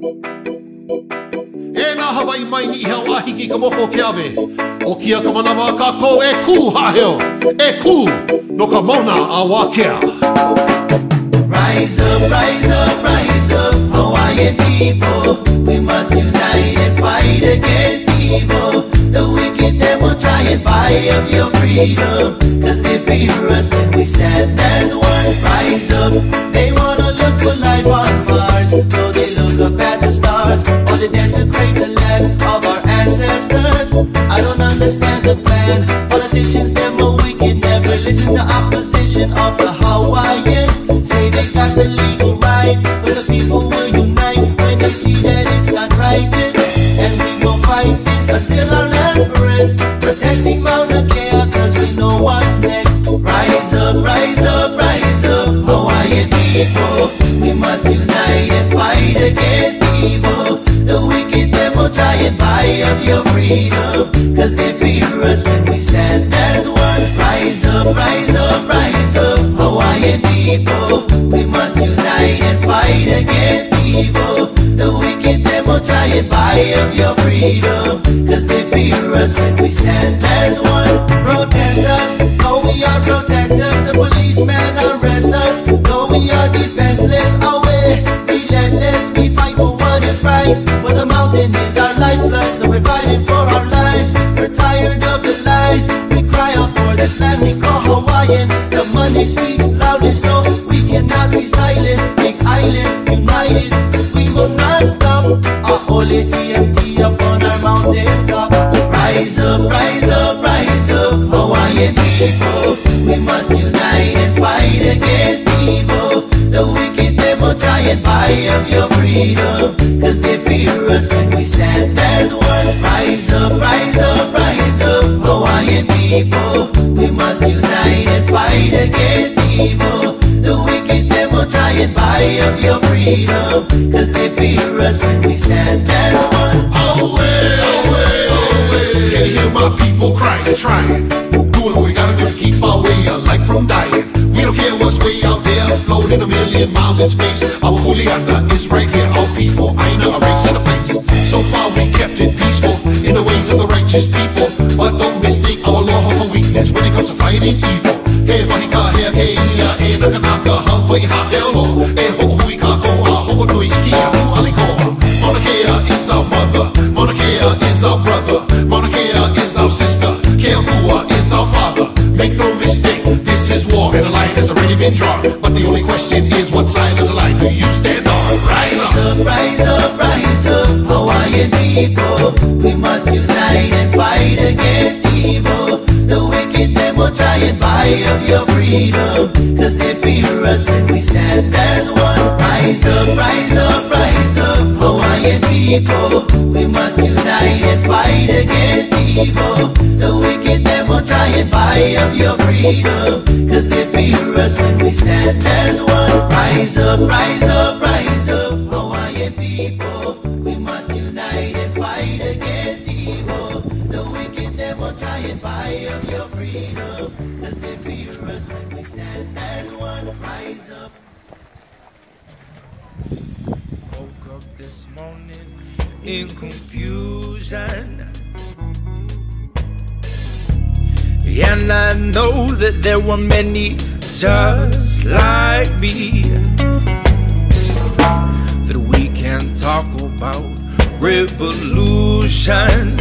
E nā Hawaii mai ni heo ahiki ka moko ke ave. O kia ka manawa ka ko e ku haheo. E ku no ka mauna a Maunakea. Rise up, Hawaiian people. We must unite and fight against evil. The wicked, them will try and buy up your freedom, cause they fear us when we stand as one. Rise up, they wanna look for life on Mars, so they look up at the stars, or they desecrate the land of our ancestors. I don't understand the plan. Politicians, them are wicked, never listen to opposition of the Hawaiian. Say they got the legal right, but the people will unite when they see that it's not righteous. And we will fight this until our last breath, protecting Maunakea, cause we know what's next. Rise up, Hawaiian people. We must unite and fight against evil. The wicked, them will try and buy up your freedom, cause they fear us when we stand as one. Rise up, Hawaiian people. We must unite and fight against evil. The wicked, them will try and buy up your freedom, cause they fear us when we stand as one. Protesters, though we are protectors, the policemen arrest us. Though we are defenseless, away, relentless, we fight for what is right. For the mountain is our lifeblood, so we're fighting for our lives. We're tired of the lies, we cry out for this land we call Hawaiian. The money speaks loudly, so we cannot be silent. Big island, united, we will not stop. Our holy TMT up on our mountain top. Rise up, Hawaiian people. We must unite and fight against evil. The wicked, them will try and buy up your freedom, cause they fear us when we stand as one. Rise up, Hawaiian people. We must unite and fight against evil. The wicked, them will try and buy up your freedom, cause they fear us when we stand as one. Away. Can you hear my people crying, trying? Doing what we gotta do to keep our way of life from dying. We don't care what's way out there, floating a million miles in space. Our Juliana is right here, our people. Aina, a race and a place. So far we kept it peaceful in the ways of the righteous people, but don't mistake our law for weakness when it comes to fighting evil. He wahika hea ke ia e nakanaka Hawaii ha helo e ho'ohui kako a ho'onui iki a hu'alikoa. Maunakea is our mother, Maunakea is our brother, Maunakea is our sister, Keahua is our father. Make no mistake, this is war and the line has already been drawn, but the only question is what side of the line do you stand on? Rise up, Hawaiian people. We must unite and fight against evil. The wicked, them will try and buy up your freedom, cause they fear us when we stand as one. Rise up, Hawaiian people. We must unite and fight against evil. The wicked, them will try and buy up your freedom, cause they fear us when we stand as one. Rise up, Hawaiian people. We must unite and fight against evil. The wicked, them will try and buy up your freedom, cause they fear us when we stand as one. Rise up. Woke up this morning in confusion, and I know that there were many just like me, that we can talk about revolution,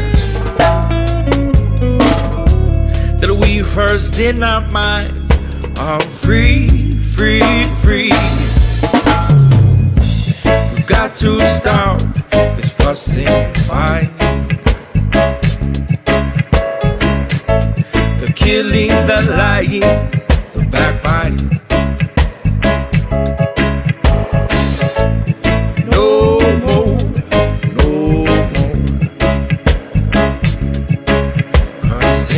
that we first in our minds are free. We've got to stop this fussing and fighting, the killing, the lying, the backbiting. No more. 'Cause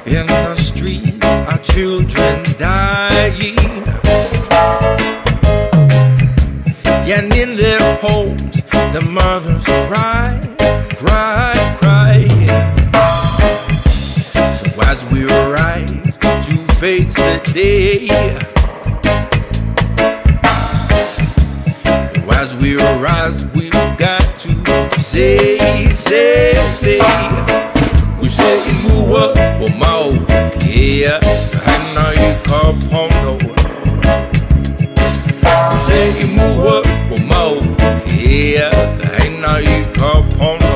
in the streets, our children dying. And in their homes, the mothers cry. So as we rise to face the day, as we rise, we've got to say. We say Mua o Maunakea, Haina I Kapono. We say Mua o Maunakea, Haina I Kapono.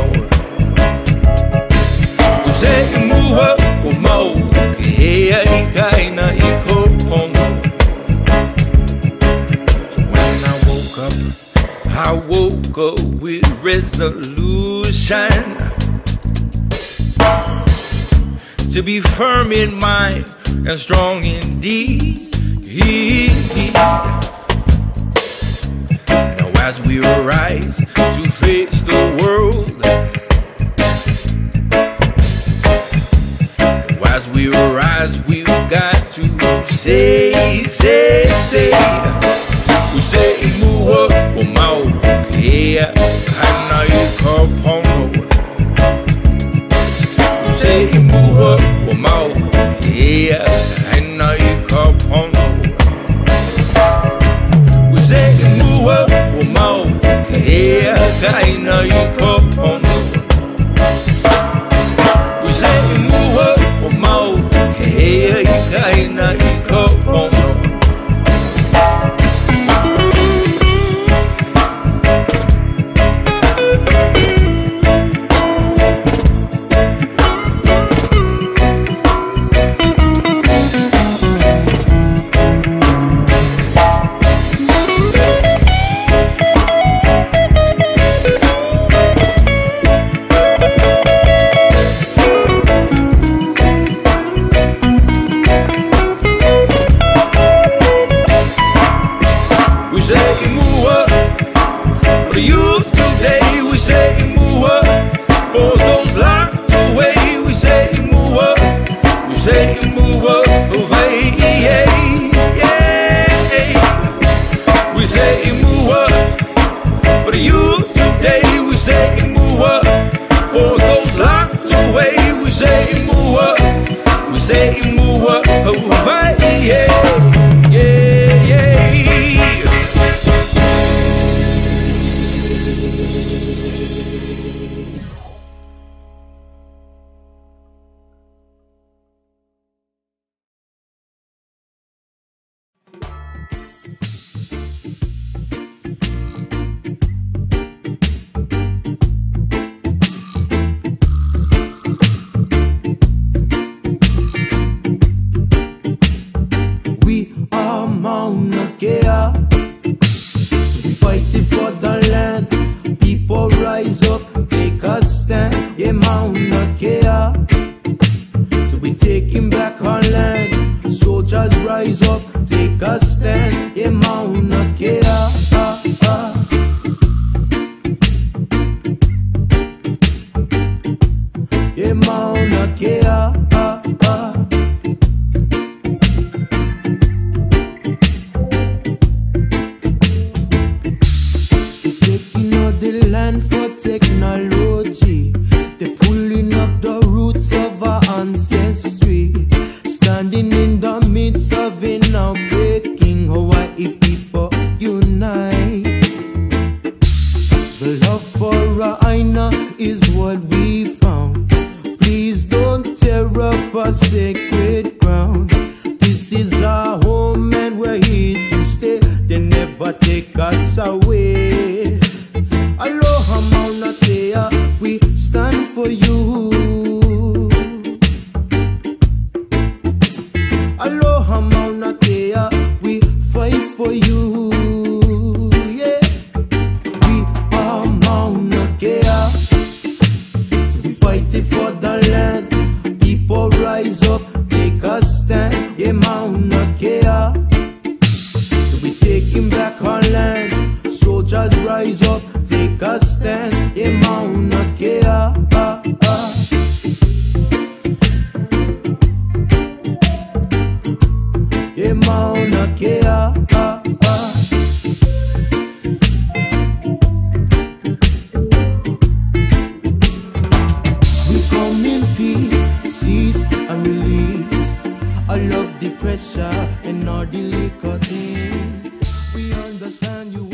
We say Mua o Maunakea, Haina I Kapono. When I woke up with resolution to be firm in mind and strong indeed. Now as we rise to face the world, now as we rise, we've got to say. We say Mua o Maunakea, Haina I Kapono. We say Mua o Maunakea, Haina I Kapono. We say Mua o Maunakea, Haina I Kapono. We say Mua o Maunakea, Haina I Kapono. For you today, we say Mua. For those locked away, we say Mua. We say Mua away, we say Mua. For you today, we say Mua. For those locked away, we say Mua. We say Mua away, Maunakea, so we fighting for the land. People rise up, take a stand. Yeah, Maunakea, so we taking back our land. Soldiers rise up, take a stand. Yeah, Maunakea. Yeah, Maunakea. For technology, they're pulling up the roots of our ancestry, standing in the midst of an outbreaking. Hawaii people unite. The love for Aina is what we found. Please don't tear up our sacred ground. This is our home and we're here to stay. They never take us away. Aloha Maunakea, we stand for you. Aloha Maunakea, we fight for you. Yeah, we are Maunakea, so we fighting for the land. People rise up, take a stand. Yeah, Maunakea, so we taking back our land. Soldiers rise up, take a stand. Yeah, Maunakea. Yeah, Maunakea. We come in peace, cease and release. I love the pressure and all the liquor things. We understand you.